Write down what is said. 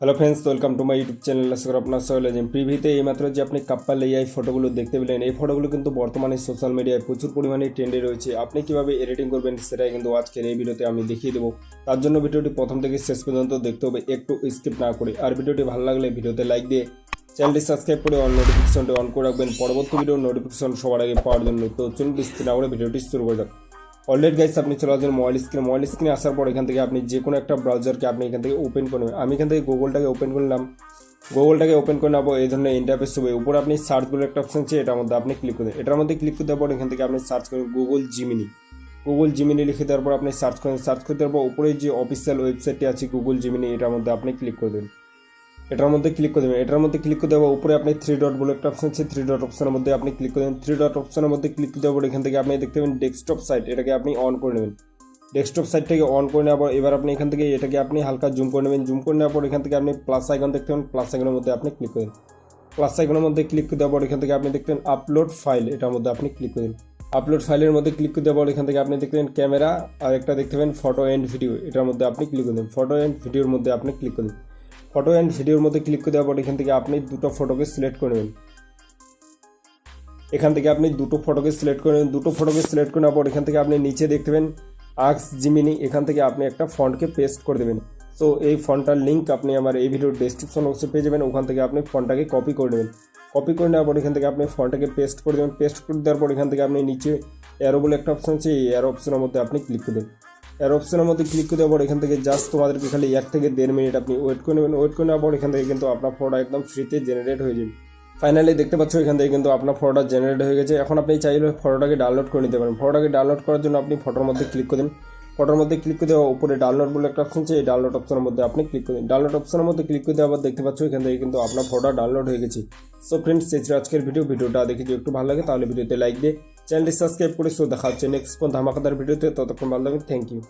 Hello friends, welcome to my YouTube channel. আশা করি আপনার সকলে আছেন। প্রিভিতে এইমাত্র যে আপনি কাপ্পাল এই ফটোগুলো দেখতে পেলেন, এই ফটোগুলো কিন্তু বর্তমানে সোশ্যাল মিডিয়ায় প্রচুর পরিমাণে ট্রেন্ডে রয়েছে। আপনি কীভাবে এডিটিং করবেন সেটাই কিন্তু আজকের এই ভিডিওতে আমি দেখিয়ে দেবো। তার জন্য ভিডিওটি প্রথম থেকে শেষ পর্যন্ত দেখতে হবে, একটু স্কিপ না করে। আর ভিডিওটি ভালো লাগলে ভিডিওতে লাইক দিয়ে চ্যানেলটি সাবস্ক্রাইব করে অন নোটিফিকেশনটি অন করে রাখবেন পরবর্তী ভিডিওর নোটিফিকেশন সবার আগে পাওয়ার জন্য। তো চলুন বিস্তারিত না করে ভিডিওটি শুরু করে যাক। অলরেডি গাইস, আপনি চলে আসবেন মোবাইল স্ক্রিনে আসার পর এখান থেকে আপনি যে কোনো একটা ব্রাউজারকে আপনি এখান থেকে ওপেন করে নেবেন। আমি এখান থেকে গুগলটাকে ওপেন করলাম। গুগলটাকে ওপেন করে নেবো, এই ধরনের ইন্টারফেস হবে। উপরে আপনি সার্চ বলে একটা অপশন আছে, এটার মধ্যে আপনি ক্লিক করবেন। এটার মধ্যে ক্লিক করে দেওয়ার পর এখান থেকে আপনি সার্চ করবেন গুগল জিমিনি লিখে দেওয়ার পর আপনি সার্চ করে দেওয়ার পর উপরে যে অফিসিয়াল ওয়েবসাইটটি আছে গুগল জিমিনি, এটার মধ্যে আপনি ক্লিক করে দেবেন। এটার মধ্যে ক্লিক করে দেওয়া উপরে আপনি 3 ডট বলে একটা অপশন আছে, 3 ডট অপশনের মধ্যে আপনি ক্লিক করে দেবেন। 3 ডট অপশনের মধ্যে ক্লিক করে দেওয়ার পর এখান থেকে আপনি দেখতে পাবেন ডেস্কটপ সাইট, এটাকে আপনি অন করে নেবেন। ডেস্কটপ সাইটটাকে অন করে নেওয়ার পর এবার আপনি এখান থেকে এটাকে আপনি হালকা জুম করে নেবেন। জুম করে নেওয়ার পর এখান থেকে আপনি প্লাস আইকন দেখতে পাবেন, প্লাস আইকনের মধ্যে আপনি ক্লিক করেন। প্লাস আইকনের মধ্যে ক্লিক করে দেওয়ার পর এখান থেকে আপনি দেখবেন আপলোড ফাইল, এটার মধ্যে আপনি ক্লিক করেন। আপলোড ফাইলের মধ্যে ক্লিক করে দেওয়ার পর এখান থেকে আপনি দেখবেন ক্যামেরা, আর একটা দেখতে পাবেন ফটো অ্যান্ড ভিডিও, এটার মধ্যে আপনি ক্লিক করেন। ফটো অ্যান্ড ভিডিওর মধ্যে আপনি ক্লিক করেন। ফটো অ্যান্ড ভিডিওর মধ্যে ক্লিক করে দেওয়ার পর এখান থেকে আপনি দুটো ফটোকে সিলেক্ট করে নেবেন। এখান থেকে আপনি দুটো ফটোকে সিলেক্ট করে নেওয়ার পর এখান থেকে আপনি নিচে দেখতে পাবেন আস্ক জিমিনি, এখান থেকে আপনি একটা ফন্টকে পেস্ট করে দেবেন। সো এই ফন্টটার লিঙ্ক আপনি আমার এই ভিডিওর ডেসক্রিপশন বক্সে পেয়ে যাবেন। ওখান থেকে আপনি ফন্টটাকে কপি করে নেবেন। কপি করে নেওয়ার পর এখান থেকে আপনি ফন্টটাকে পেস্ট করে দেবেন। পেস্ট করে দেওয়ার পর এখান থেকে আপনি নিচে অ্যারো বলে একটা অপশন আছে, এই অ্যারো অপশনের মধ্যে আপনি ক্লিক করে দেবেন। অ্যারো অপশনের মধ্যে ক্লিক করে দেওয়ার পর এখান থেকে জাস্ট তোমাদেরকে খালি 1 থেকে 1.5 মিনিট আপনি ওয়েট করে নেবেন। ওয়েট করে নেওয়ার পর এখান থেকে কিন্তু আপনার ফটো একদম ফ্রিতে জেনারেট হয়ে যাবে। ফাইনালি দেখতে পাচ্ছ এখান থেকে কিন্তু আপনার ফটোটা জেনারেট হয়ে গেছে। এখন আপনি চাইলে ফটোটাকে ডাউনলোড করে নিতে পারেন। ফটোটাকে ডাউনলোড করার জন্য আপনি ফটোর মধ্যে ক্লিক করে দিন। ফটোর মধ্যে ক্লিক করে দেওয়া উপরে ডাউনলোড বলে একটা অপশন আছে, এই ডাউনলোড অপশনের মধ্যে আপনি ক্লিক করে দিন। ডাউনলোড অপশনের মধ্যে ক্লিক করে দেওয়ার পর দেখতে পাচ্ছ এখান থেকে কিন্তু আপনার ফটোটা ডাউনলোড হয়ে গেছে। সো ফ্রেন্ডস, এই ছিল আজকের ভিডিওটা দেখে যদি একটু ভালো লাগে তাহলে ভিডিওতে লাইক দিয়ে চ্যানেলটি সাবস্ক্রাইব করে। সো দেখা হচ্ছে নেক্সট কোন ধামাকাদার ভিডিওতে। ততক্ষণ ভালো লাগবে। Thank you.